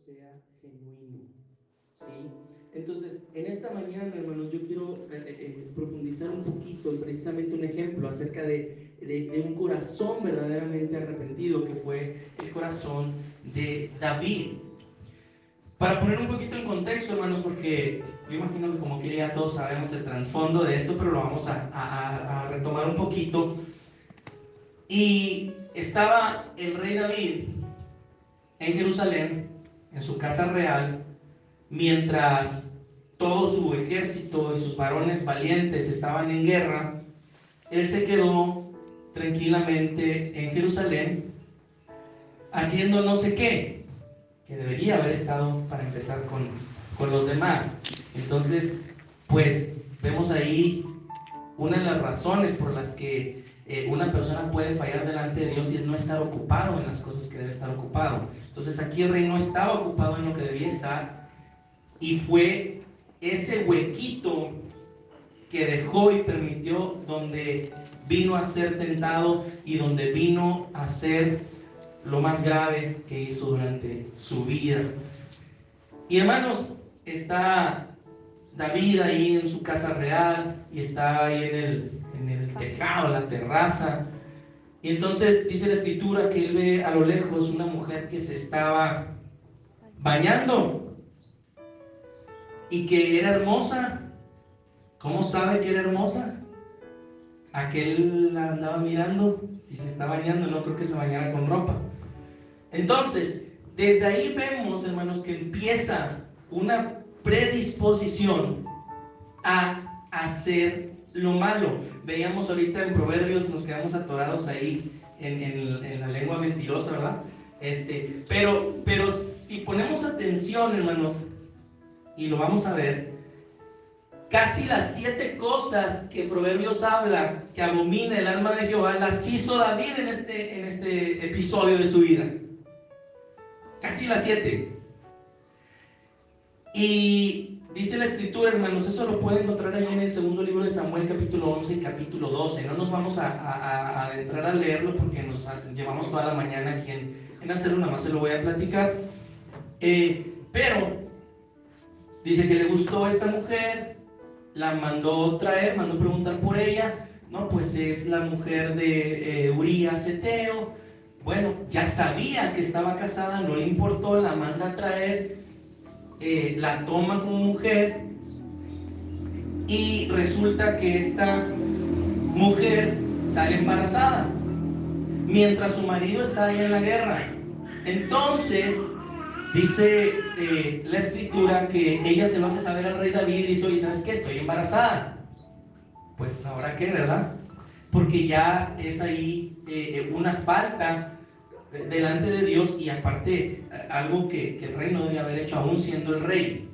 sea genuino, ¿sí? Entonces, en esta mañana, hermanos, yo quiero profundizar un poquito en precisamente un ejemplo acerca de un corazón verdaderamente arrepentido, que fue el corazón de David. Para poner un poquito en contexto, hermanos, porque yo imagino que como quiera ya todos sabemos el trasfondo de esto, pero lo vamos a retomar un poquito. Y estaba el rey David en Jerusalén, en su casa real, mientras todo su ejército y sus varones valientes estaban en guerra. Él se quedó tranquilamente en Jerusalén, haciendo no sé qué, que debería haber estado para empezar con los demás. Entonces, pues vemos ahí una de las razones por las que una persona puede fallar delante de Dios, y es no estar ocupado en las cosas que debe estar ocupado. Entonces aquí el rey no estaba ocupado en lo que debía estar, y fue ese huequito que dejó y permitió donde vino a ser tentado y donde vino a ser lo más grave que hizo durante su vida. Y hermanos, está David ahí en su casa real y está ahí en el tejado, en la terraza. Y entonces dice la escritura que él ve a lo lejos una mujer que se estaba bañando y que era hermosa. ¿Cómo sabe que era hermosa? Aquel la andaba mirando. Si se está bañando, no creo que se bañara con ropa. Entonces, desde ahí vemos, hermanos, que empieza una predisposición a hacer lo malo. Veíamos ahorita en Proverbios, nos quedamos atorados ahí en la lengua mentirosa, ¿verdad? Pero si ponemos atención, hermanos, y lo vamos a ver, casi las 7 cosas que Proverbios habla que abomina el alma de Jehová, las hizo David en este episodio de su vida. Casi las 7. Y dice la escritura, hermanos, eso lo pueden encontrar ahí en el segundo libro de Samuel, capítulo 11 y capítulo 12. No nos vamos a entrar a leerlo porque nos llevamos toda la mañana aquí en hacerlo, nada más se lo voy a platicar. Pero dice que le gustó a esta mujer, la mandó traer, mandó preguntar por ella. No, pues es la mujer de Urías Eteo. Bueno, ya sabía que estaba casada, no le importó, la manda a traer, la toma como mujer, y resulta que esta mujer sale embarazada mientras su marido está ahí en la guerra. Entonces dice la escritura que ella se lo hace saber al rey David y dice: oye, ¿sabes qué? Estoy embarazada. Pues ahora qué, ¿verdad? Porque ya es ahí una falta delante de Dios, y aparte algo que el rey no debe haber hecho aún siendo el rey.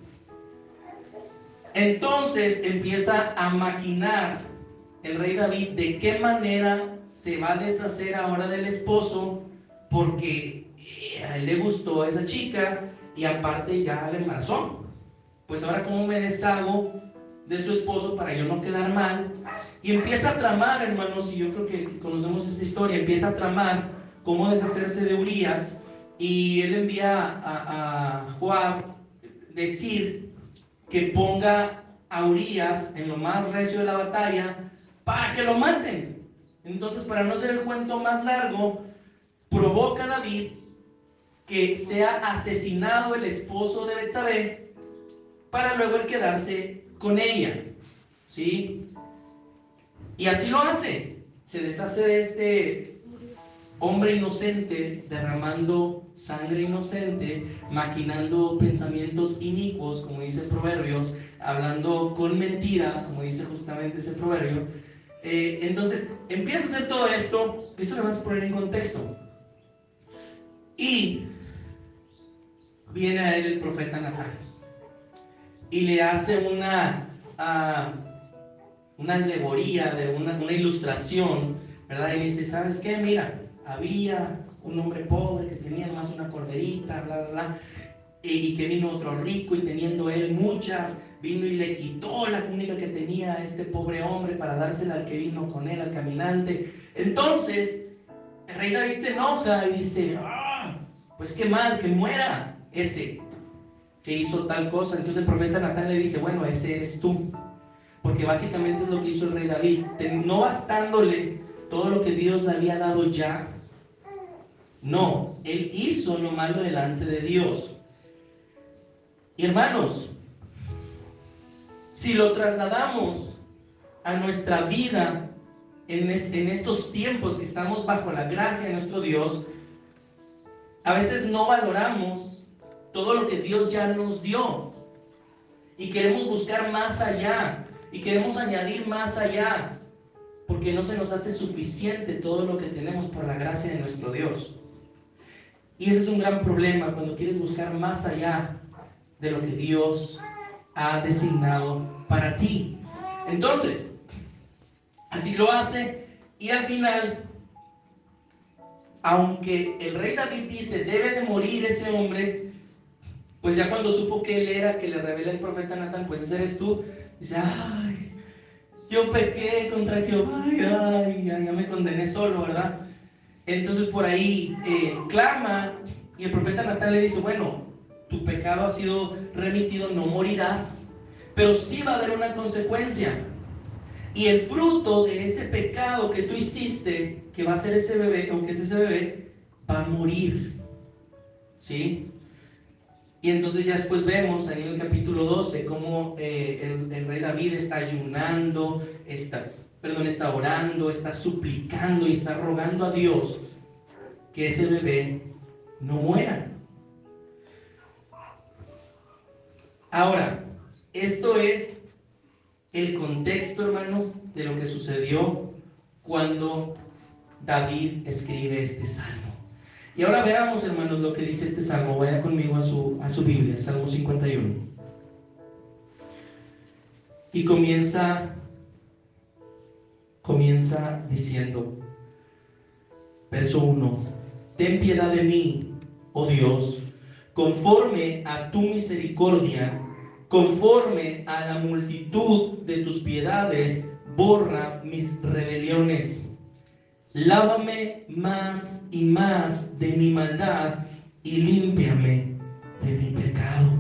Entonces empieza a maquinar el rey David de qué manera se va a deshacer ahora del esposo, porque a él le gustó a esa chica y aparte ya le embarazó. Pues ahora, ¿cómo me deshago de su esposo para yo no quedar mal? Y empieza a tramar, hermanos, y yo creo que conocemos esta historia. Empieza a tramar cómo deshacerse de Urías, y él envía a Joab decir que ponga a Urías en lo más recio de la batalla para que lo maten. Entonces, para no hacer el cuento más largo, provoca a David que sea asesinado el esposo de Betsabé para luego él quedarse con ella, ¿sí? Y así lo hace. Se deshace de este hombre inocente, derramando sangre inocente, maquinando pensamientos inicuos, como dice Proverbios, hablando con mentira, como dice justamente ese proverbio. Entonces empieza a hacer todo esto. Esto le vamos a poner en contexto. Y viene a él el profeta Natán y le hace una alegoría, de una ilustración, ¿verdad? Y le dice: ¿sabes qué? Mira, había un hombre pobre que tenía nomás una corderita, bla, bla, bla, y que vino otro rico, y teniendo él muchas, vino y le quitó la única que tenía a este pobre hombre para dársela al que vino con él, al caminante. Entonces el rey David se enoja y dice: pues qué mal, que muera. ese que hizo tal cosa. Entonces el profeta Natán le dice, bueno, ese eres tú. Porque básicamente es lo que hizo el rey David. No bastándole todo lo que Dios le había dado ya. No, él hizo lo malo delante de Dios. Y hermanos, si lo trasladamos a nuestra vida en estos tiempos que estamos bajo la gracia de nuestro Dios, a veces no valoramos todo lo que Dios ya nos dio. Y queremos buscar más allá. Y queremos añadir más allá. Porque no se nos hace suficiente todo lo que tenemos por la gracia de nuestro Dios. Y ese es un gran problema cuando quieres buscar más allá de lo que Dios ha designado para ti. Entonces, así lo hace, y al final, aunque el rey David dice, debe de morir ese hombre, pues ya cuando supo que él era, que le revela el profeta Natán, pues ese eres tú, dice, ay, yo pequé contra Jehová, ay, ya me condené solo, ¿verdad? Entonces por ahí clama, y el profeta Natán le dice, bueno, tu pecado ha sido remitido, no morirás, pero sí va a haber una consecuencia. Y el fruto de ese pecado que tú hiciste, que va a ser ese bebé, o que es ese bebé, va a morir. ¿Sí? Y entonces ya después vemos ahí en el capítulo 12 cómo el rey David está ayunando, está orando, está suplicando y está rogando a Dios que ese bebé no muera. Ahora, esto es el contexto, hermanos, de lo que sucedió cuando David escribe este salmo. Y ahora veamos, hermanos, lo que dice este salmo. Vaya conmigo a su Biblia, Salmo 51. Y comienza diciendo, verso 1: Ten piedad de mí, oh Dios, conforme a tu misericordia, conforme a la multitud de tus piedades, borra mis rebeliones. Lávame más y más de mi maldad y límpiame de mi pecado.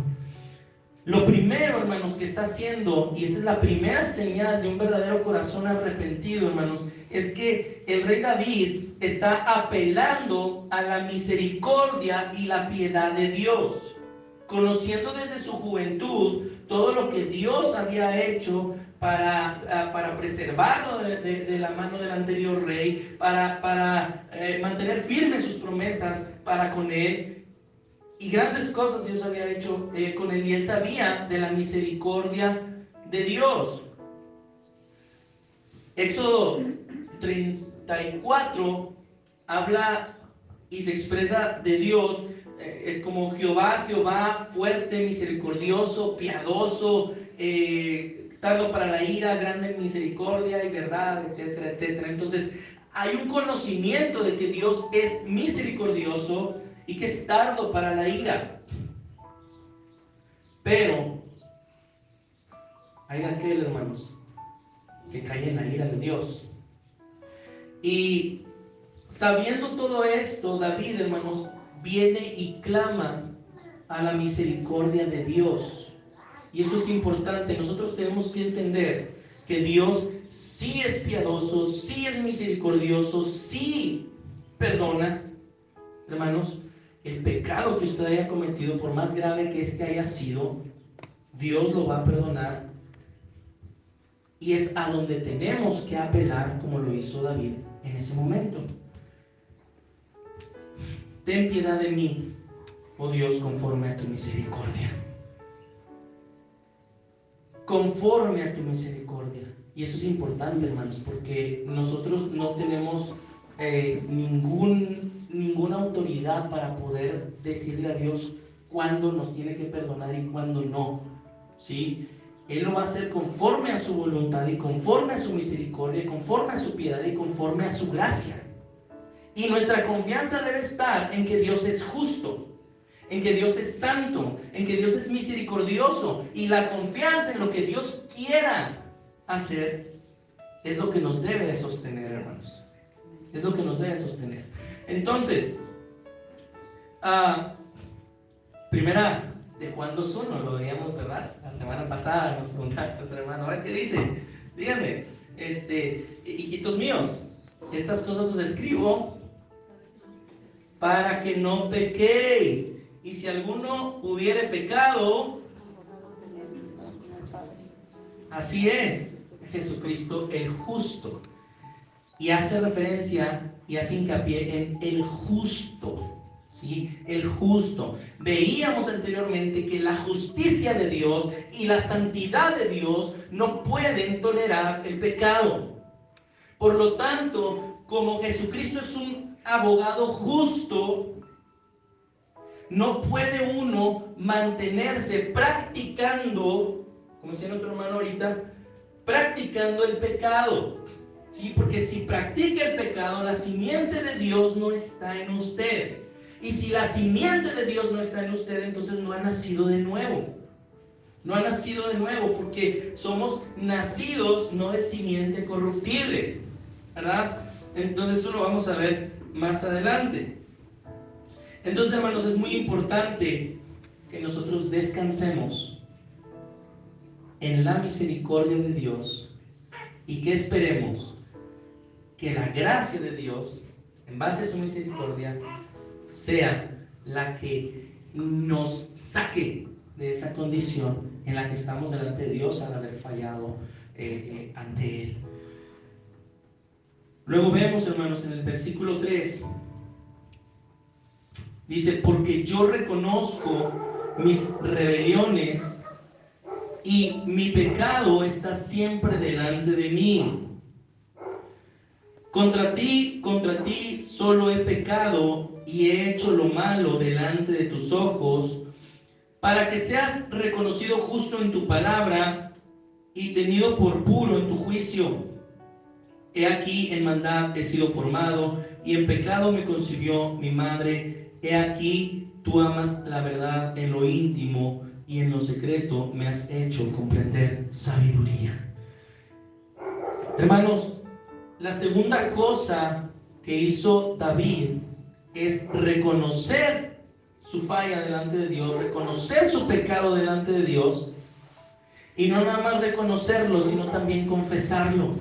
Lo primero, hermanos, que está haciendo, y esta es la primera señal de un verdadero corazón arrepentido, hermanos, es que el rey David está apelando a la misericordia y la piedad de Dios, conociendo desde su juventud todo lo que Dios había hecho para preservarlo de la mano del anterior rey, para mantener firmes sus promesas para con él. Y grandes cosas Dios había hecho con él, y él sabía de la misericordia de Dios. Éxodo 34 habla y se expresa de Dios como Jehová, fuerte, misericordioso, piadoso, tardo para la ira, grande en misericordia y verdad, etcétera, etcétera. Entonces, hay un conocimiento de que Dios es misericordioso y que es tardo para la ira. Pero hay aquel, hermanos, que cae en la ira de Dios. Y sabiendo todo esto, David, hermanos, viene y clama a la misericordia de Dios. Y eso es importante. Nosotros tenemos que entender que Dios sí es piadoso, sí es misericordioso, sí perdona, hermanos. El pecado que usted haya cometido, por más grave que este haya sido, Dios lo va a perdonar. Y es a donde tenemos que apelar, como lo hizo David en ese momento. Ten piedad de mí, oh Dios, conforme a tu misericordia. Conforme a tu misericordia. Y eso es importante, hermanos, porque nosotros no tenemos ninguna autoridad para poder decirle a Dios cuándo nos tiene que perdonar y cuándo no. ¿Sí? Él lo va a hacer conforme a su voluntad y conforme a su misericordia, conforme a su piedad y conforme a su gracia. Y nuestra confianza debe estar en que Dios es justo, en que Dios es santo, en que Dios es misericordioso, y la confianza en lo que Dios quiera hacer es lo que nos debe de sostener, hermanos. Es lo que nos debe sostener. Entonces, Primera de Juan 2:1, lo veíamos, ¿verdad? La semana pasada nos preguntaba nuestra hermana, ¿ahora qué dice? Díganme, hijitos míos, estas cosas os escribo para que no pequéis. Y si alguno hubiere pecado, así es, Jesucristo el justo. Y hace referencia y hace hincapié en el justo, ¿sí? El justo. Veíamos anteriormente que la justicia de Dios y la santidad de Dios no pueden tolerar el pecado. Por lo tanto, como Jesucristo es un abogado justo, no puede uno mantenerse practicando, como decía nuestro hermano ahorita, practicando el pecado. ¿Sí? Porque si practica el pecado, la simiente de Dios no está en usted. Y si la simiente de Dios no está en usted, entonces no ha nacido de nuevo. No ha nacido de nuevo, porque somos nacidos no de simiente corruptible, ¿verdad? Entonces eso lo vamos a ver más adelante. Entonces, hermanos, es muy importante que nosotros descansemos en la misericordia de Dios y que esperemos que la gracia de Dios, en base a su misericordia, sea la que nos saque de esa condición en la que estamos delante de Dios al haber fallado ante Él. Luego vemos, hermanos, en el versículo 3, dice, porque yo reconozco mis rebeliones y mi pecado está siempre delante de mí. Contra ti solo he pecado y he hecho lo malo delante de tus ojos, para que seas reconocido justo en tu palabra y tenido por puro en tu juicio. He aquí en maldad he sido formado y en pecado me concibió mi madre. He aquí tú amas la verdad en lo íntimo y en lo secreto me has hecho comprender sabiduría. Hermanos, la segunda cosa que hizo David es reconocer su falla delante de Dios, reconocer su pecado delante de Dios, y no nada más reconocerlo, sino también confesarlo.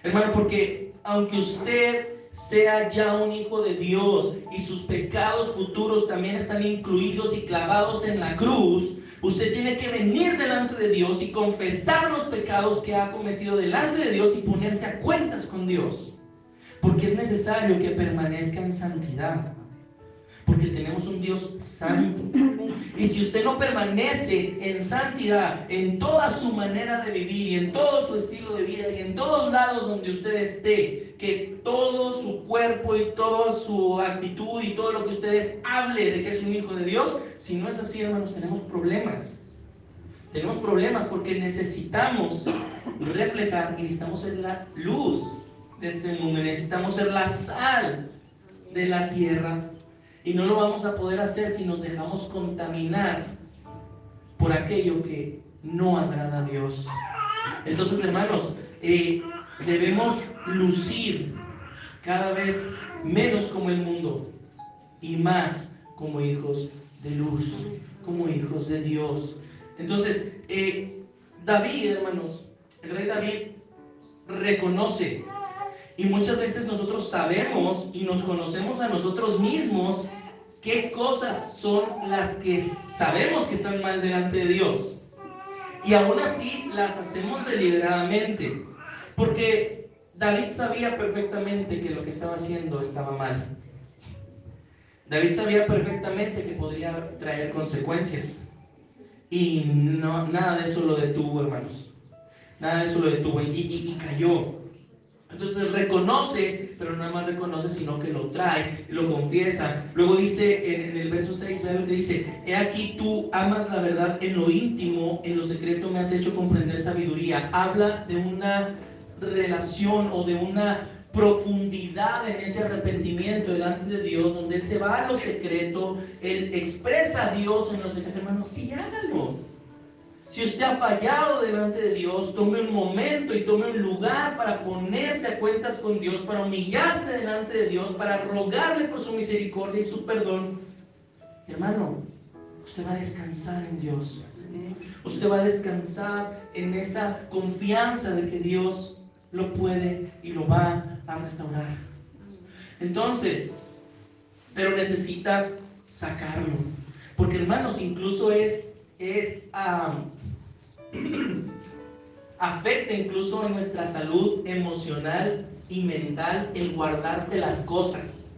Hermano, porque aunque usted sea ya un hijo de Dios y sus pecados futuros también están incluidos y clavados en la cruz, usted tiene que venir delante de Dios y confesar los pecados que ha cometido delante de Dios y ponerse a cuentas con Dios. Porque es necesario que permanezca en santidad. Porque tenemos un Dios santo. Y si usted no permanece en santidad, en toda su manera de vivir y en todo su estilo de vida y en todos lados donde usted esté, que todo su cuerpo y toda su actitud y todo lo que ustedes hable de que es un hijo de Dios, si no es así, hermanos, tenemos problemas. Tenemos problemas porque necesitamos reflejar y necesitamos ser la luz de este mundo, necesitamos ser la sal de la tierra. Y no lo vamos a poder hacer si nos dejamos contaminar por aquello que no agrada a Dios. Entonces, hermanos, debemos lucir cada vez menos como el mundo y más como hijos de luz, como hijos de Dios. Entonces, David, hermanos, el rey David reconoce, y muchas veces nosotros sabemos y nos conocemos a nosotros mismos qué cosas son las que sabemos que están mal delante de Dios. Y aún así las hacemos deliberadamente. Porque David sabía perfectamente que lo que estaba haciendo estaba mal. David sabía perfectamente que podría traer consecuencias. Y nada de eso lo detuvo, hermanos. Nada de eso lo detuvo y cayó. Entonces reconoce, pero no nada más reconoce, sino que lo trae, lo confiesa. Luego dice en el verso 6, vean lo que dice: he aquí tú amas la verdad en lo íntimo, en lo secreto me has hecho comprender sabiduría. Habla de una relación o de una profundidad en ese arrepentimiento delante de Dios, donde él se va a lo secreto, él expresa a Dios en lo secreto. Hermano, sí, hágalo. Si usted ha fallado delante de Dios, tome un momento y tome un lugar para ponerse a cuentas con Dios, para humillarse delante de Dios, para rogarle por su misericordia y su perdón. Hermano, usted va a descansar en Dios. Usted va a descansar en esa confianza de que Dios lo puede y lo va a restaurar. Entonces, pero necesita sacarlo. Porque, hermanos, incluso afecta incluso en nuestra salud emocional y mental el guardarte las cosas.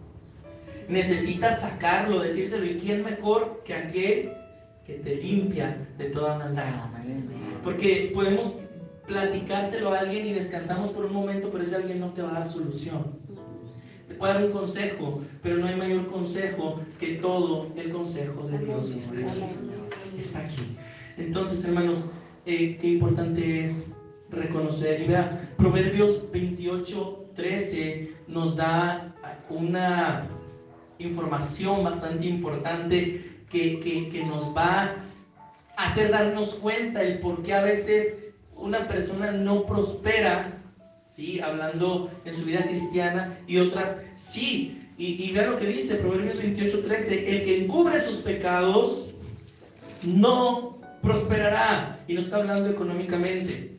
Necesitas sacarlo, decírselo. ¿Y quién mejor que aquel que te limpia de toda maldad? Porque podemos platicárselo a alguien y descansamos por un momento, pero ese alguien no te va a dar solución. Te puede dar un consejo, pero no hay mayor consejo que todo el consejo de Dios. Y está aquí. Está aquí. Entonces, hermanos, qué importante es reconocer. Y vea, Proverbios 28:13 nos da una información bastante importante que nos va a hacer darnos cuenta el por qué a veces una persona no prospera, ¿sí? Hablando en su vida cristiana, y otras sí. Y vea lo que dice Proverbios 28:13: el que encubre sus pecados no prosperará. Y no está hablando económicamente.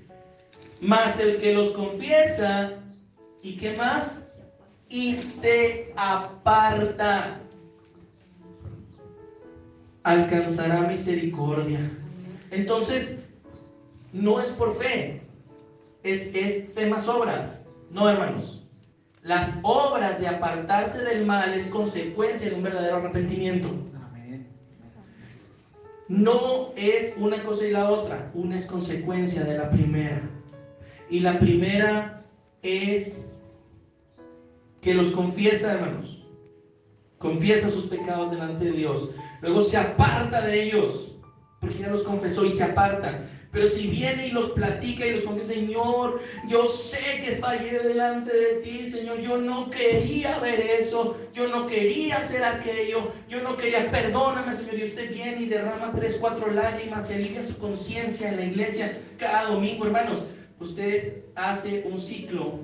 Mas el que los confiesa, ¿y qué más? Y se aparta, alcanzará misericordia. Entonces, no es por fe, es fe más obras. No, hermanos. Las obras de apartarse del mal es consecuencia de un verdadero arrepentimiento. No es una cosa y la otra, una es consecuencia de la primera. Y la primera es que los confiesa, hermanos. Confiesa sus pecados delante de Dios. Luego se aparta de ellos, porque ya los confesó y se aparta. Pero si viene y los platica y los confiesa: Señor, yo sé que fallé delante de ti, Señor, yo no quería ver eso, yo no quería hacer aquello, yo no quería, perdóname, Señor. Y usted viene y derrama 3, 4 lágrimas y alivia su conciencia en la iglesia cada domingo. Hermanos, usted hace un ciclo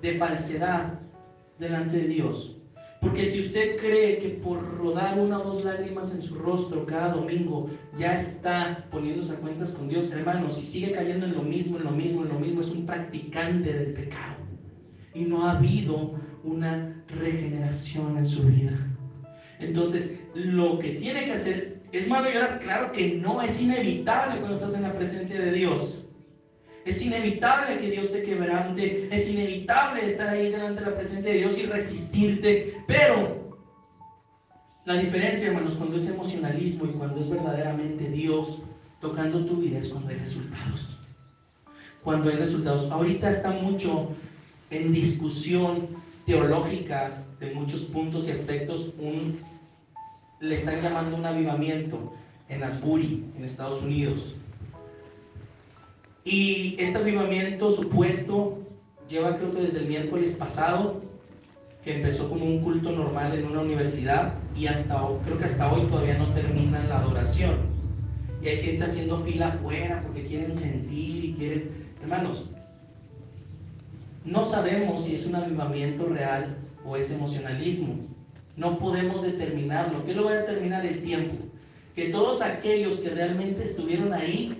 de falsedad delante de Dios. Porque si usted cree que por rodar 1 o 2 lágrimas en su rostro cada domingo ya está poniéndose a cuentas con Dios, hermano, si sigue cayendo en lo mismo, es un practicante del pecado. Y no ha habido una regeneración en su vida. Entonces, lo que tiene que hacer es malo llorar. Claro que no, es inevitable cuando estás en la presencia de Dios. Es inevitable que Dios te quebrante, es inevitable estar ahí delante de la presencia de Dios y resistirte, pero la diferencia, hermanos, cuando es emocionalismo y cuando es verdaderamente Dios tocando tu vida, es cuando hay resultados. Cuando hay resultados. Ahorita está mucho en discusión teológica de muchos puntos y aspectos, le están llamando un avivamiento en Asbury, en Estados Unidos. Y este avivamiento supuesto lleva, creo que desde el miércoles pasado, que empezó como un culto normal en una universidad, y creo que hasta hoy todavía no termina la adoración. Y hay gente haciendo fila afuera porque quieren sentir y quieren... Hermanos, no sabemos si es un avivamiento real o es emocionalismo. No podemos determinarlo. ¿Qué lo va a determinar? El tiempo. Que todos aquellos que realmente estuvieron ahí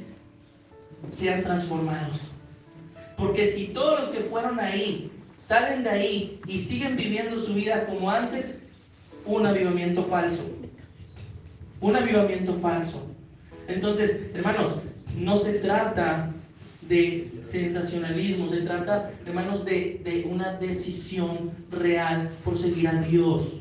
sean transformados. Porque si todos los que fueron ahí salen de ahí y siguen viviendo su vida como antes, un avivamiento falso. Un avivamiento falso. Entonces, hermanos, no se trata de sensacionalismo, se trata, hermanos, de una decisión real por seguir a Dios.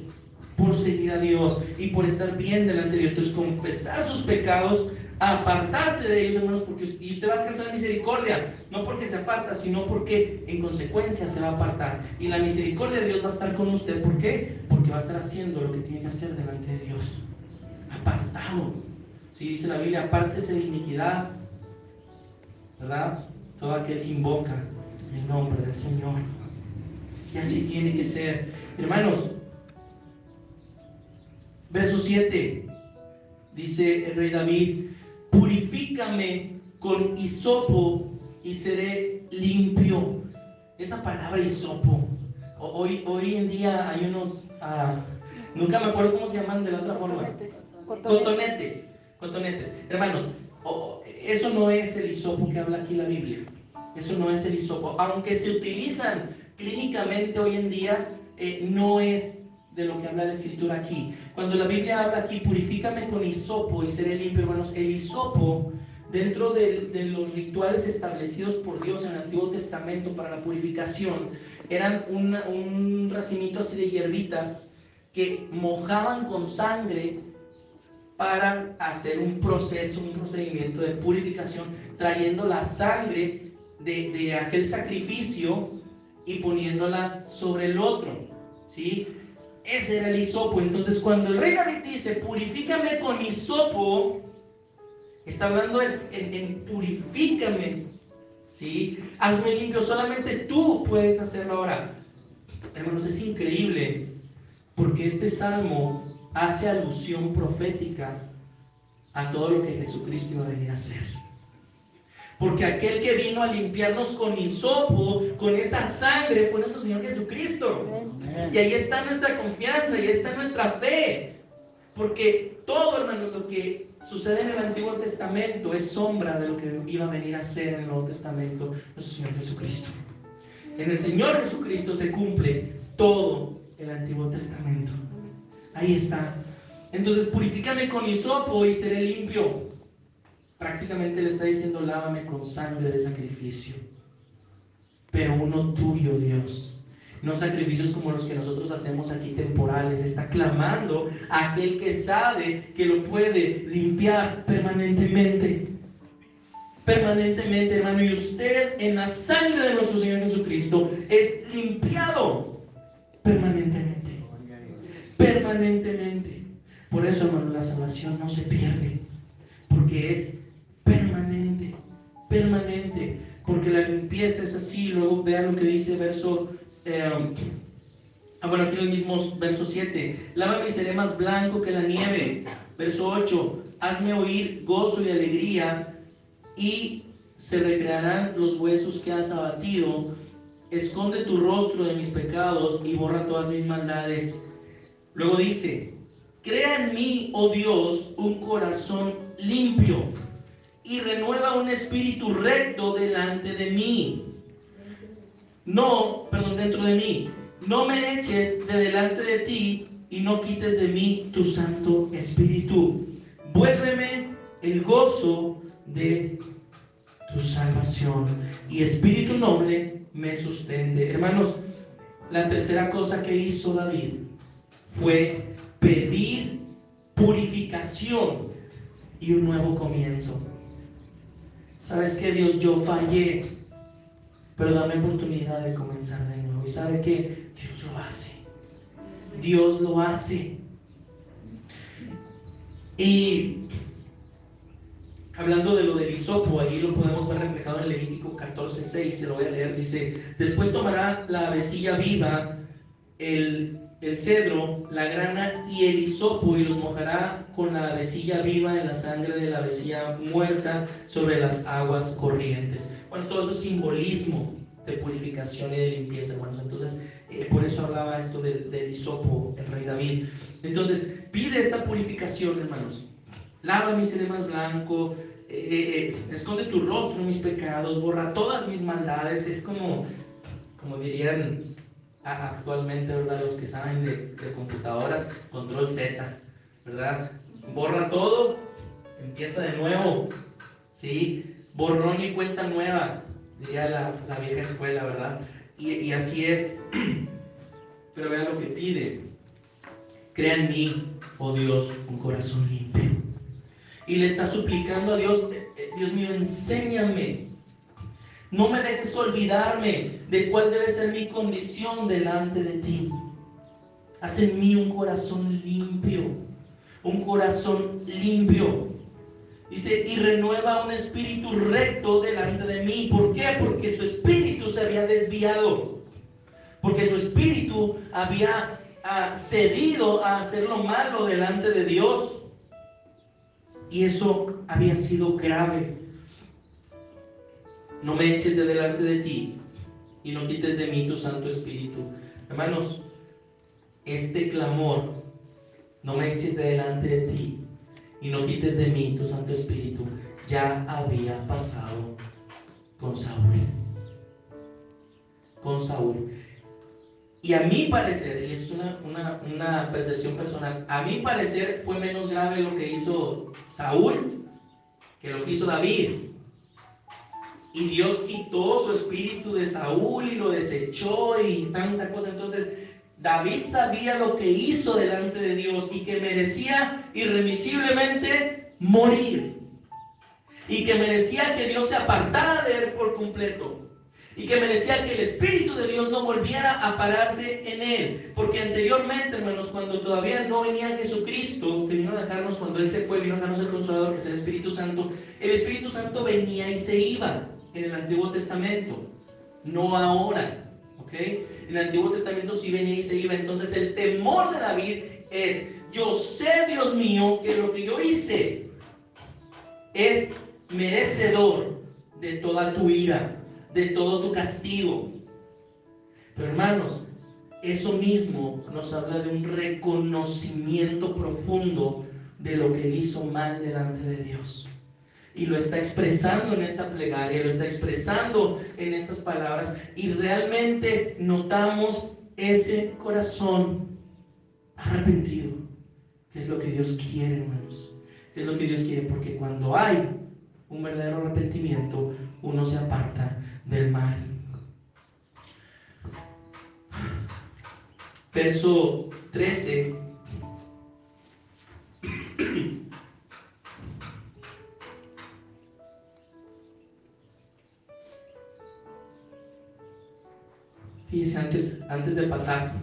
Por seguir a Dios y por estar bien delante de Dios. Entonces, confesar sus pecados, apartarse de ellos, hermanos, y usted va a alcanzar misericordia, no porque se aparta, sino porque en consecuencia se va a apartar. Y la misericordia de Dios va a estar con usted. ¿Por qué? Porque va a estar haciendo lo que tiene que hacer delante de Dios. Apartado. Sí, dice la Biblia: apártese de iniquidad, ¿verdad? Todo aquel que invoca el nombre del Señor. Y así tiene que ser. Hermanos, verso 7, dice el rey David: purifícame con hisopo y seré limpio. Esa palabra hisopo, hoy en día hay unos, nunca me acuerdo cómo se llaman de la otra forma. Cotonetes. Cotonetes. Hermanos, eso no es el hisopo que habla aquí la Biblia. Eso no es el hisopo. Aunque se utilizan clínicamente hoy en día, no es de lo que habla la Escritura aquí. Cuando la Biblia habla aquí, purifícame con hisopo y seré limpio, hermanos, el hisopo, dentro de los rituales establecidos por Dios en el Antiguo Testamento para la purificación, eran un racimito así de hierbitas que mojaban con sangre para hacer un proceso, un procedimiento de purificación, trayendo la sangre de aquel sacrificio y poniéndola sobre el otro, ¿sí? Ese era el hisopo. Entonces, cuando el rey David dice, purifícame con hisopo, está hablando en purifícame, ¿sí? Hazme limpio. Solamente tú puedes hacerlo ahora. Hermanos, es increíble, porque este salmo hace alusión profética a todo lo que Jesucristo iba a venir a hacer. Porque aquel que vino a limpiarnos con hisopo, con esa sangre, fue nuestro Señor Jesucristo. Amén. Y ahí está nuestra confianza, y ahí está nuestra fe. Porque todo, hermano, lo que sucede en el Antiguo Testamento es sombra de lo que iba a venir a hacer en el Nuevo Testamento nuestro Señor Jesucristo. En el Señor Jesucristo se cumple todo el Antiguo Testamento. Ahí está. Entonces, purifícame con hisopo y seré limpio. Prácticamente le está diciendo, lávame con sangre de sacrificio, pero uno tuyo, Dios. No sacrificios como los que nosotros hacemos aquí temporales. Está clamando a aquel que sabe que lo puede limpiar permanentemente. Permanentemente, hermano. Y usted, en la sangre de nuestro Señor Jesucristo, es limpiado permanentemente. Permanentemente. Por eso, hermano, la salvación no se pierde, porque es permanente, permanente, porque la limpieza es así. Luego vean lo que dice verso, bueno, aquí en el mismo verso 7, lávame y seré más blanco que la nieve. Verso 8, hazme oír gozo y alegría, y se recrearán los huesos que has abatido. Esconde tu rostro de mis pecados y borra todas mis maldades. Luego dice, crea en mí, oh Dios, un corazón limpio y renueva un espíritu recto delante de mí. Dentro de mí. No me eches de delante de ti y no quites de mí tu Santo Espíritu. Vuélveme el gozo de tu salvación y espíritu noble me sustente. Hermanos, la tercera cosa que hizo David fue pedir purificación y un nuevo comienzo. ¿Sabes qué, Dios? Yo fallé, pero dame oportunidad de comenzar de nuevo. ¿Y sabe qué? Dios lo hace. Dios lo hace. Y hablando de lo del hisopo, allí lo podemos ver reflejado en Levítico 14:6, se lo voy a leer. Dice, después tomará la avecilla viva, el cedro, la grana y el hisopo, y los mojará con la avecilla viva en la sangre de la avecilla muerta sobre las aguas corrientes. Bueno, todo eso es simbolismo de purificación y de limpieza, hermanos. Entonces, por eso hablaba esto del hisopo, el rey David. Entonces, pide esta purificación, hermanos. Lávame y seré más blanco, esconde tu rostro en mis pecados, borra todas mis maldades. Es como dirían actualmente, ¿verdad? Los que saben de computadoras, control Z, ¿verdad? Borra todo, empieza de nuevo, ¿sí? Borrón y cuenta nueva, diría la vieja escuela, ¿verdad? Y así es. Pero vean lo que pide. Crea en mí, oh Dios, un corazón limpio. Y le está suplicando a Dios, Dios mío, enséñame. No me dejes olvidarme de cuál debe ser mi condición delante de ti. Haz en mí un corazón limpio. Un corazón limpio. Dice, y renueva un espíritu recto delante de mí. ¿Por qué? Porque su espíritu se había desviado. Porque su espíritu había cedido a hacer lo malo delante de Dios. Y eso había sido grave. No me eches de delante de ti y no quites de mí tu Santo Espíritu. Hermanos, este clamor, no me eches de delante de ti, y no quites de mí tu Santo Espíritu, ya había pasado con Saúl. Con Saúl. Y a mi parecer, y es una percepción personal, a mi parecer fue menos grave lo que hizo Saúl que lo que hizo David. Y Dios quitó su espíritu de Saúl y lo desechó y tanta cosa. Entonces David sabía lo que hizo delante de Dios y que merecía irremisiblemente morir. Y que merecía que Dios se apartara de él por completo. Y que merecía que el Espíritu de Dios no volviera a pararse en él. Porque anteriormente, hermanos, cuando todavía no venía Jesucristo, que vino a dejarnos, cuando Él se fue, vino a dejarnos el Consolador, que es el Espíritu Santo venía y se iba en el Antiguo Testamento. No ahora, ¿ok? En el Antiguo Testamento sí venía y se iba. Entonces el temor de David es: yo sé, Dios mío, que lo que yo hice es merecedor de toda tu ira, de todo tu castigo. Pero hermanos, eso mismo nos habla de un reconocimiento profundo de lo que él hizo mal delante de Dios. Y lo está expresando en esta plegaria, lo está expresando en estas palabras. Y realmente notamos ese corazón arrepentido. ¿Qué es lo que Dios quiere, hermanos? ¿Qué es lo que Dios quiere? Porque cuando hay un verdadero arrepentimiento, uno se aparta del mal. Verso 13. Fíjense, antes de pasar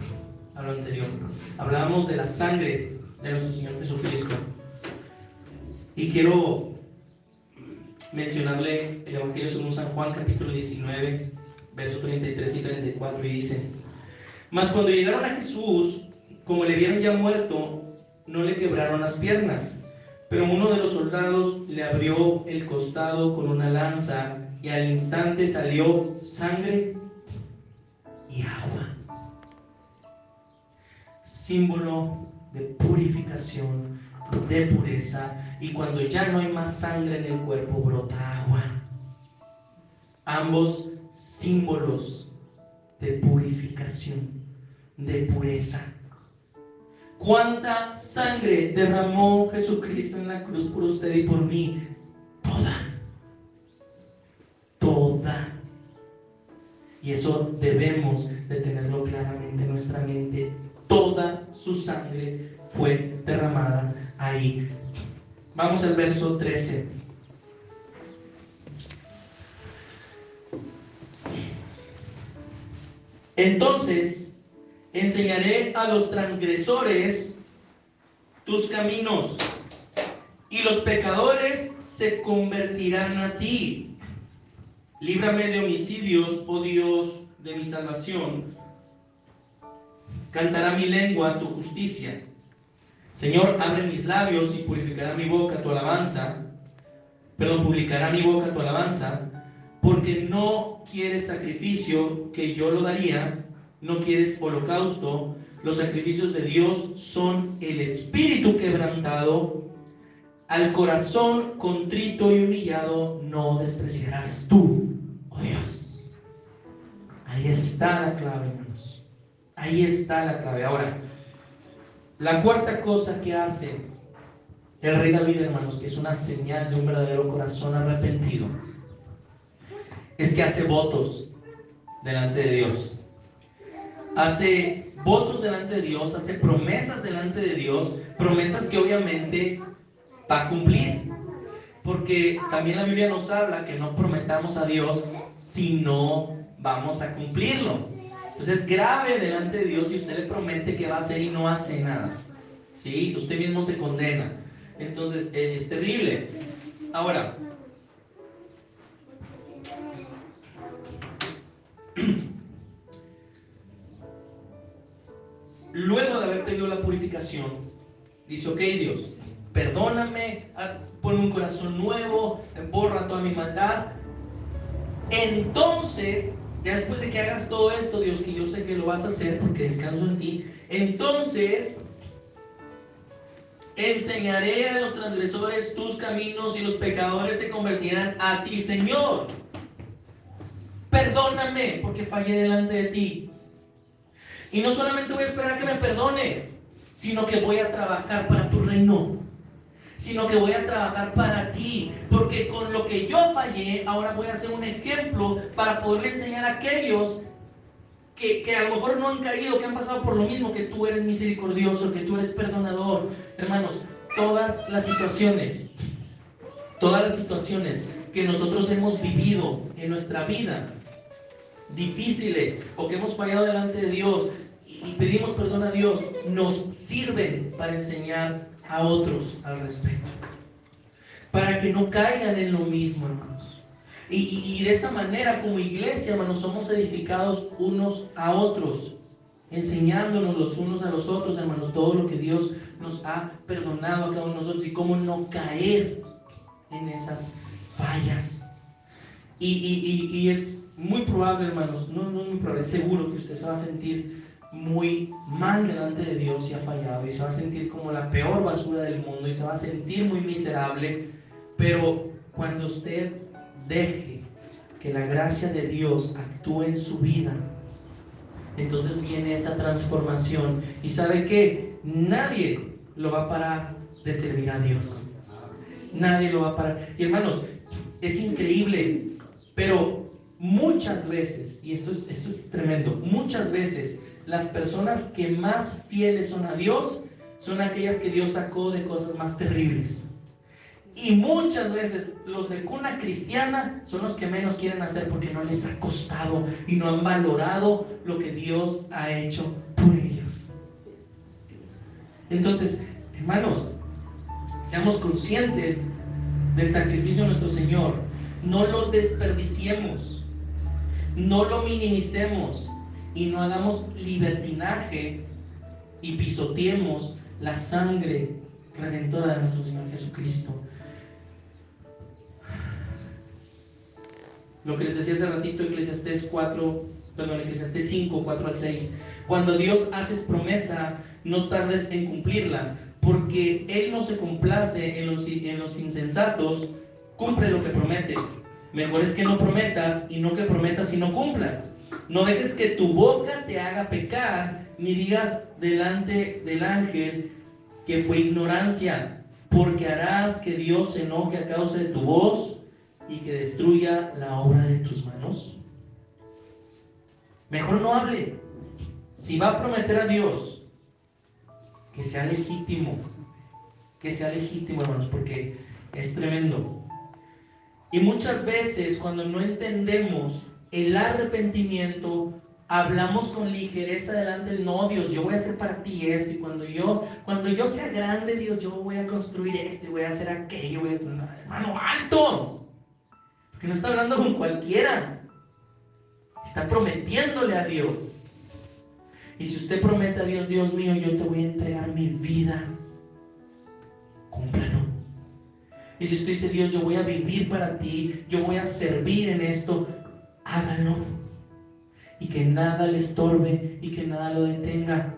a lo anterior, hablábamos de la sangre de nuestro Señor Jesucristo. Y quiero mencionarle el Evangelio según San Juan, capítulo 19, versos 33 y 34, y dice: mas cuando llegaron a Jesús, como le vieron ya muerto, no le quebraron las piernas, pero uno de los soldados le abrió el costado con una lanza, y al instante salió sangre y agua. Símbolo de purificación, de pureza. Y cuando ya no hay más sangre en el cuerpo, brota agua. Ambos símbolos de purificación, de pureza. ¿Cuánta sangre derramó Jesucristo en la cruz por usted y por mí? Toda. Y eso debemos de tenerlo claramente en nuestra mente. Toda su sangre fue derramada ahí. Vamos al verso 13. Entonces enseñaré a los transgresores tus caminos, y los pecadores se convertirán a ti. Líbrame de homicidios, oh Dios de mi salvación. Cantará mi lengua tu justicia. Señor, abre mis labios y purificará mi boca tu alabanza. Publicará mi boca tu alabanza, porque no quieres sacrificio, que yo lo daría, no quieres holocausto. Los sacrificios de Dios son el espíritu quebrantado. Al corazón contrito y humillado no despreciarás tú, oh Dios. Ahí está la clave, hermanos. Ahí está la clave. Ahora, la cuarta cosa que hace el rey David, hermanos, que es una señal de un verdadero corazón arrepentido, es que hace votos delante de Dios. Hace votos delante de Dios, hace promesas delante de Dios, promesas que obviamente va a cumplir. Porque también la Biblia nos habla que no prometamos a Dios si no vamos a cumplirlo. Entonces es grave delante de Dios si usted le promete que va a hacer y no hace nada. ¿Sí? Usted mismo se condena. Entonces es terrible. Ahora, luego de haber pedido la purificación, dice: ok, Dios, perdóname, ponme un corazón nuevo, borra toda mi maldad. Entonces, ya después de que hagas todo esto, Dios, que yo sé que lo vas a hacer porque descanso en ti, entonces Enseñaré a los transgresores tus caminos y los pecadores se convertirán a ti, Señor. Perdóname porque fallé delante de ti. Y no solamente voy a esperar a que me perdones, sino que voy a trabajar para tu reino. Sino que voy a trabajar para ti, porque con lo que yo fallé, ahora voy a ser un ejemplo para poderle enseñar a aquellos que a lo mejor no han caído, que han pasado por lo mismo, que tú eres misericordioso, que tú eres perdonador. Hermanos, todas las situaciones que nosotros hemos vivido en nuestra vida, difíciles, o que hemos fallado delante de Dios y pedimos perdón a Dios, nos sirven para enseñar a otros al respecto, para que no caigan en lo mismo, hermanos. Y de esa manera, como iglesia, hermanos, somos edificados unos a otros, enseñándonos los unos a los otros, hermanos, todo lo que Dios nos ha perdonado a cada uno de nosotros y cómo no caer en esas fallas. Y es muy probable, hermanos, no muy probable, es seguro que usted se va a sentir muy mal delante de Dios si ha fallado, y se va a sentir como la peor basura del mundo, y se va a sentir muy miserable. Pero cuando usted deje que la gracia de Dios actúe en su vida, entonces viene esa transformación. Y ¿sabe qué? Nadie lo va a parar de servir a Dios. Nadie lo va a parar. Y hermanos, es increíble, pero muchas veces, y esto es tremendo, muchas veces las personas que más fieles son a Dios son aquellas que Dios sacó de cosas más terribles. Y muchas veces los de cuna cristiana son los que menos quieren hacer porque no les ha costado y no han valorado lo que Dios ha hecho por ellos. Entonces, hermanos, seamos conscientes del sacrificio de nuestro Señor. No lo desperdiciemos, no lo minimicemos y no hagamos libertinaje y pisoteemos la sangre redentora de nuestro Señor Jesucristo. Lo que les decía hace ratito, Eclesiastés 5, 4 al 6. Cuando Dios haces promesa, no tardes en cumplirla, porque Él no se complace en los insensatos. Cumple lo que prometes. Mejor es que no prometas y no que prometas y no cumplas. No dejes que tu boca te haga pecar, ni digas delante del ángel que fue ignorancia, porque harás que Dios se enoje a causa de tu voz y que destruya la obra de tus manos. Mejor no hable. Si va a prometer a Dios, que sea legítimo, hermanos, porque es tremendo. Y muchas veces cuando no entendemos el arrepentimiento, hablamos con ligereza delante del no, Dios, yo voy a hacer para ti esto, y cuando yo sea grande, Dios, yo voy a construir esto, y voy a hacer aquello, voy a hacer... No, hermano, alto, porque no está hablando con cualquiera, está prometiéndole a Dios. Y si usted promete a Dios, Dios mío, yo te voy a entregar mi vida, cúmplalo. Y si usted dice, Dios, yo voy a vivir para ti, yo voy a servir en esto, hágalo. Y que nada le estorbe y que nada lo detenga.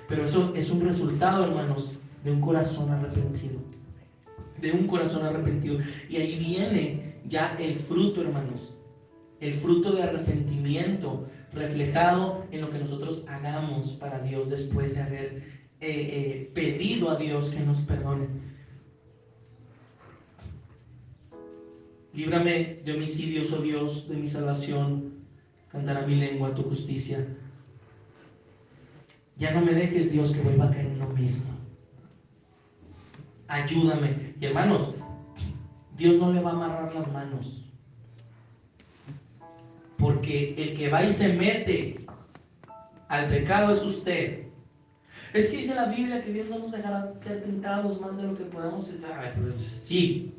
Pero eso es un resultado, hermanos, de un corazón arrepentido. De un corazón arrepentido. Y ahí viene ya el fruto, hermanos. El fruto de arrepentimiento reflejado en lo que nosotros hagamos para Dios después de haber pedido a Dios que nos perdone. Líbrame de homicidios, oh Dios, de mi salvación. Cantará mi lengua tu justicia. Ya no me dejes, Dios, que vuelva a caer en lo mismo. Ayúdame. Y hermanos, Dios no le va a amarrar las manos. Porque el que va y se mete al pecado es usted. Es que dice la Biblia que Dios no nos dejará ser tentados más de lo que podamos estar. Pues sí,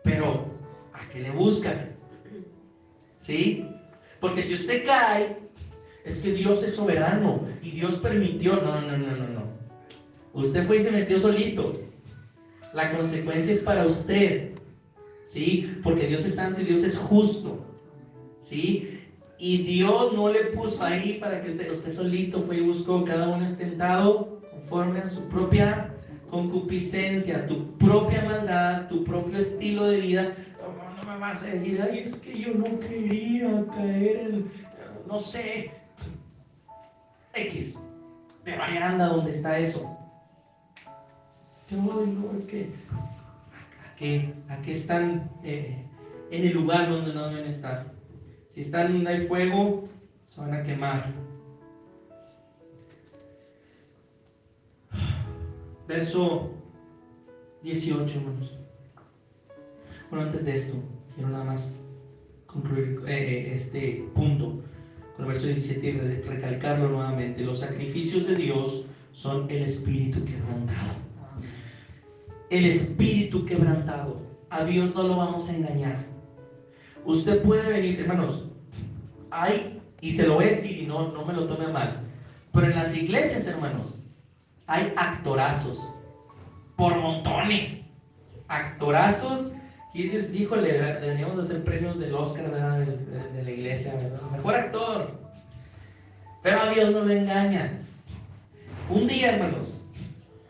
pero ¿a qué le buscan? ¿Sí? Porque si usted cae, es que Dios es soberano y Dios permitió. No. Usted fue y se metió solito. La consecuencia es para usted. ¿Sí? Porque Dios es santo y Dios es justo. ¿Sí? Y Dios no le puso ahí para que usted solito fue y buscó. Cada uno es tentado conforme a su propia concupiscencia, tu propia maldad, tu propio estilo de vida. No me vas a decir, ay, es que yo no quería caer en, no sé, X. Pero ahí anda donde está eso. No, es que aquí están en el lugar donde no deben estar. Si están donde hay fuego, se van a quemar. Verso 18, hermanos. Bueno, antes de esto, quiero nada más concluir este punto con el verso 17 y recalcarlo nuevamente. Los sacrificios de Dios son el espíritu quebrantado. El espíritu quebrantado. A Dios no lo vamos a engañar. Usted puede venir, hermanos, y se lo voy a decir y no me lo tome mal, pero en las iglesias, hermanos, hay actorazos por montones. Actorazos. Y dices, híjole, deberíamos hacer premios del Oscar, ¿verdad? De la iglesia, ¿verdad? Mejor actor. Pero a Dios no lo engaña. Un día, hermanos,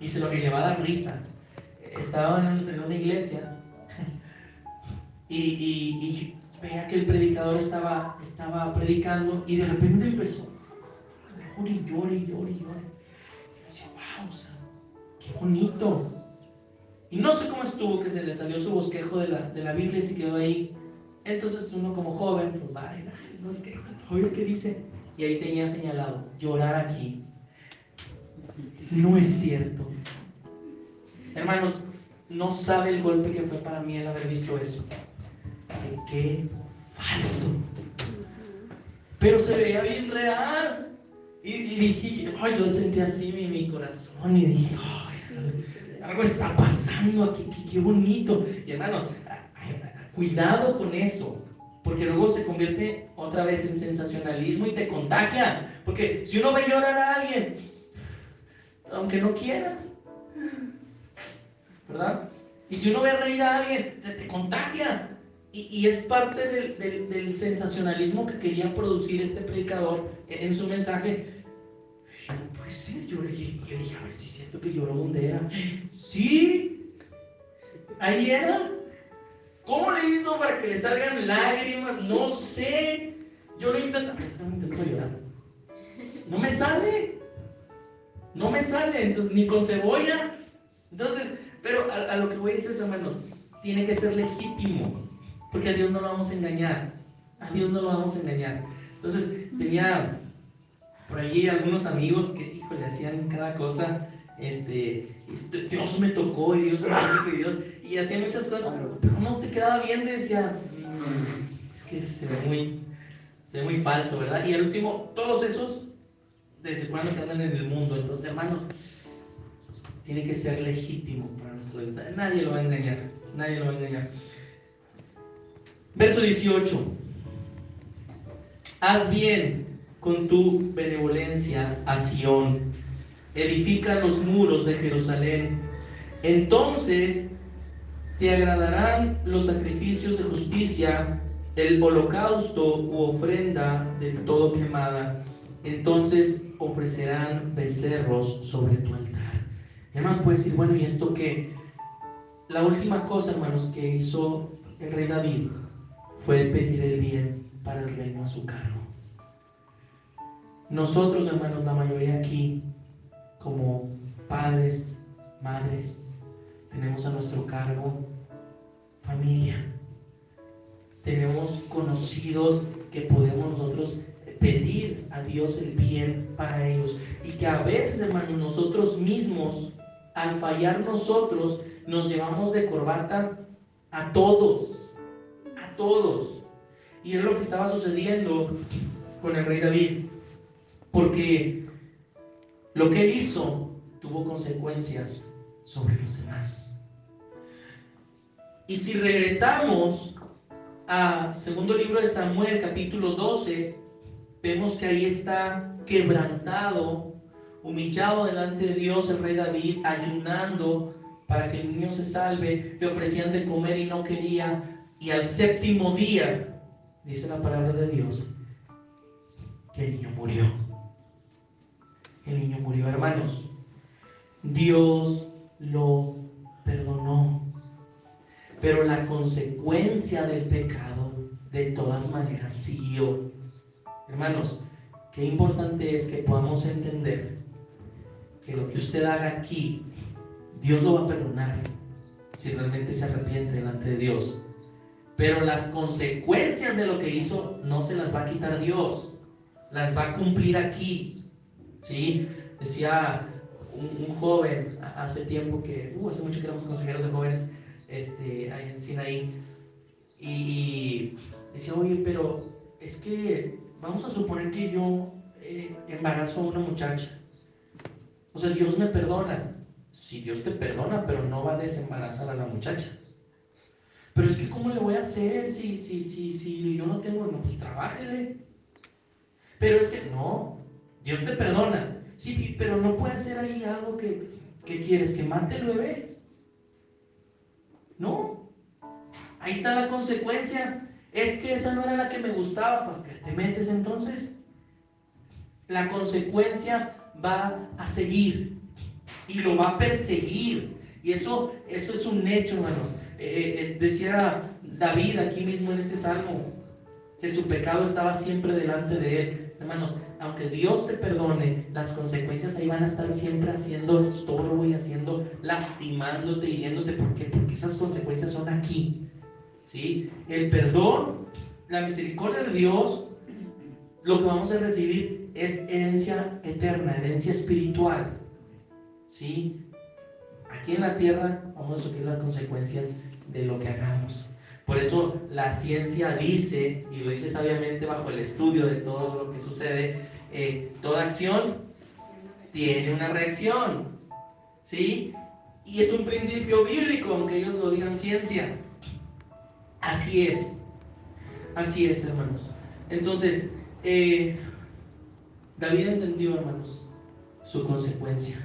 y le va a dar risa. Estaba en una iglesia y veía que el predicador estaba predicando y de repente empezó a lo mejor y llore. Y yo decía, wow, o sea, qué bonito. Y no sé cómo estuvo que se le salió su bosquejo de la Biblia y se quedó ahí. Entonces uno como joven, pues vale, no es que, oye, ¿qué dice? Y ahí tenía señalado, llorar aquí. No es cierto. Hermanos, no sabe el golpe que fue para mí el haber visto eso. Qué falso. Pero se veía bien real. Y dije, yo sentí así mi corazón y dije, algo está pasando aquí, qué bonito. Y hermanos, cuidado con eso, porque luego se convierte otra vez en sensacionalismo y te contagia. Porque si uno ve llorar a alguien, aunque no quieras, ¿verdad? Y si uno ve reír a alguien, se te contagia. Y es parte del sensacionalismo que quería producir este predicador en su mensaje. No puede ser, yo dije, a ver si es cierto que lloró, ¿dónde era? Sí, ahí era. ¿Cómo le hizo para que le salgan lágrimas? No sé. Yo lo intento llorar. No me sale. Entonces, ni con cebolla. Entonces, pero a lo que voy a decir, hermanos, tiene que ser legítimo. Porque a Dios no lo vamos a engañar. Entonces, tenía por allí algunos amigos que, híjole, hacían cada cosa. Dios me tocó y Dios me dijo y hacían muchas cosas, pero no se quedaba bien. Decía, es que se ve muy falso, ¿verdad? Y al último, todos esos, ¿desde cuándo que andan en el mundo? Entonces, hermanos, tiene que ser legítimo para nuestro Dios. Nadie lo va a engañar. Verso 18. Haz bien con tu benevolencia a Sión, edifica los muros de Jerusalén. Entonces te agradarán los sacrificios de justicia, el holocausto u ofrenda del todo quemada. Entonces ofrecerán becerros sobre tu altar. Además puedes decir, bueno, ¿y esto qué? La última cosa, hermanos, que hizo el rey David fue pedir el bien para el reino a su cargo. Nosotros, hermanos, la mayoría aquí, como padres, madres, tenemos a nuestro cargo familia. Tenemos conocidos que podemos nosotros pedir a Dios el bien para ellos. Y que a veces, hermanos, nosotros mismos, al fallar nosotros, nos llevamos de corbata a todos. Y es lo que estaba sucediendo con el rey David. Porque lo que él hizo tuvo consecuencias sobre los demás. Y si regresamos a segundo libro de Samuel, capítulo 12, vemos que ahí está quebrantado, humillado delante de Dios el rey David, ayunando para que el niño se salve. Le ofrecían de comer y no quería. Y al séptimo día, dice la palabra de Dios, que el niño murió. Hermanos. Dios lo perdonó. Pero la consecuencia del pecado de todas maneras siguió. Hermanos, qué importante es que podamos entender que lo que usted haga aquí, Dios lo va a perdonar si realmente se arrepiente delante de Dios. Pero las consecuencias de lo que hizo no se las va a quitar Dios, las va a cumplir aquí. ¿Sí? Decía un joven hace tiempo que, hace mucho que éramos consejeros de jóvenes, ahí en Sinaí, y decía, oye, pero es que vamos a suponer que yo embarazo a una muchacha. O sea, Dios me perdona. Sí, Dios te perdona, pero no va a desembarazar a la muchacha. Pero es que ¿cómo le voy a hacer si yo no tengo? No, pues trabájele. Pero es que no, Dios te perdona. Sí, pero no puede ser ahí algo que quieres, que mate el bebé. No, ahí está la consecuencia. Es que esa no era la que me gustaba. ¿Para qué te metes entonces? La consecuencia va a seguir y lo va a perseguir. Y eso es un hecho, hermanos. Decía David aquí mismo en este salmo que su pecado estaba siempre delante de él. Hermanos, aunque Dios te perdone, las consecuencias ahí van a estar siempre haciendo estorbo y lastimándote, hiriéndote. ¿Por qué? Porque esas consecuencias son aquí. ¿Sí? El perdón, la misericordia de Dios, lo que vamos a recibir es herencia eterna, herencia espiritual. ¿Sí? Aquí en la tierra vamos a sufrir las consecuencias de lo que hagamos. Por eso la ciencia dice, y lo dice sabiamente bajo el estudio de todo lo que sucede, toda acción tiene una reacción. ¿Sí? Y es un principio bíblico, aunque ellos lo digan ciencia. Así es, hermanos. Entonces, David entendió, hermanos, su consecuencia.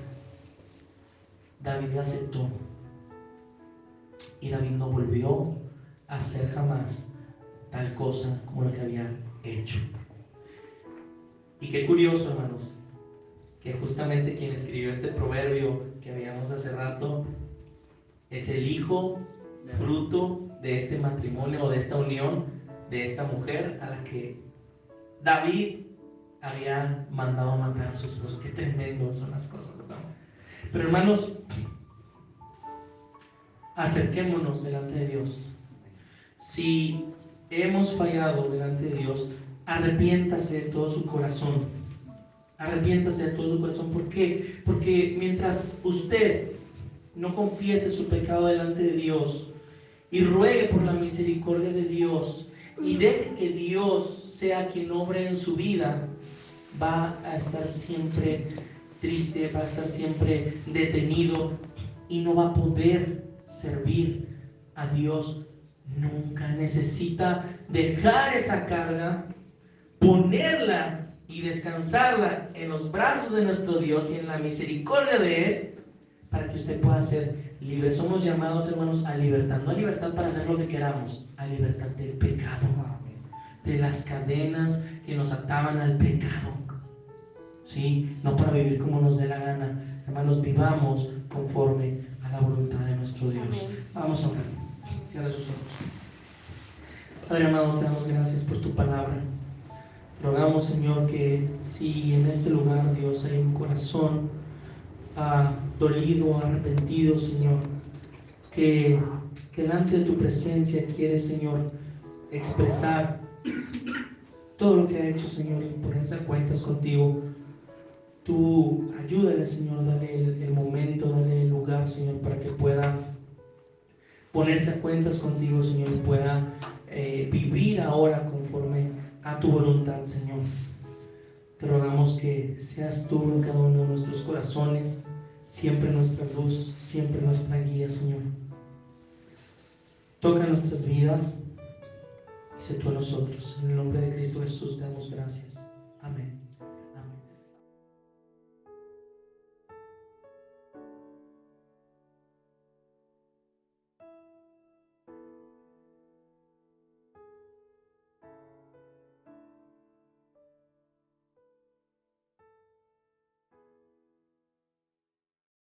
David la aceptó. Y David no volvió a hacer jamás tal cosa como lo que había hecho. Y qué curioso, hermanos, que justamente quien escribió este proverbio que veíamos hace rato es el hijo fruto de este matrimonio o de esta unión de esta mujer a la que David había mandado matar a su esposo. Qué tremendo son las cosas, ¿verdad? Pero hermanos, acerquémonos delante de Dios. Si hemos fallado delante de Dios, arrepiéntase de todo su corazón. Arrepiéntase de todo su corazón. ¿Por qué? Porque mientras usted no confiese su pecado delante de Dios y ruegue por la misericordia de Dios y deje que Dios sea quien obre en su vida, va a estar siempre triste, va a estar siempre detenido y no va a poder servir a Dios nunca. Necesita dejar esa carga, ponerla y descansarla en los brazos de nuestro Dios y en la misericordia de Él, para que usted pueda ser libre. Somos llamados, hermanos, a libertad, no a libertad para hacer lo que queramos, a libertad del pecado, de las cadenas que nos ataban al pecado. ¿Sí? No para vivir como nos dé la gana. Hermanos, vivamos conforme a la voluntad de nuestro Dios. Vamos a orar. Cierra sus ojos. Padre amado, te damos gracias por tu palabra. Rogamos, Señor, que si en este lugar, Dios, hay un corazón dolido, arrepentido, Señor, que delante de tu presencia quiere, Señor, expresar todo lo que ha hecho, Señor, y ponerse a cuentas contigo. Tú ayúdale, Señor, dale el momento, dale el lugar, Señor, para que pueda ponerse a cuentas contigo, Señor, y pueda vivir ahora conforme a tu voluntad, Señor. Te rogamos que seas tú en cada uno de nuestros corazones, siempre nuestra luz, siempre nuestra guía, Señor. Toca nuestras vidas y sé tú a nosotros. En el nombre de Cristo Jesús te damos gracias. Amén.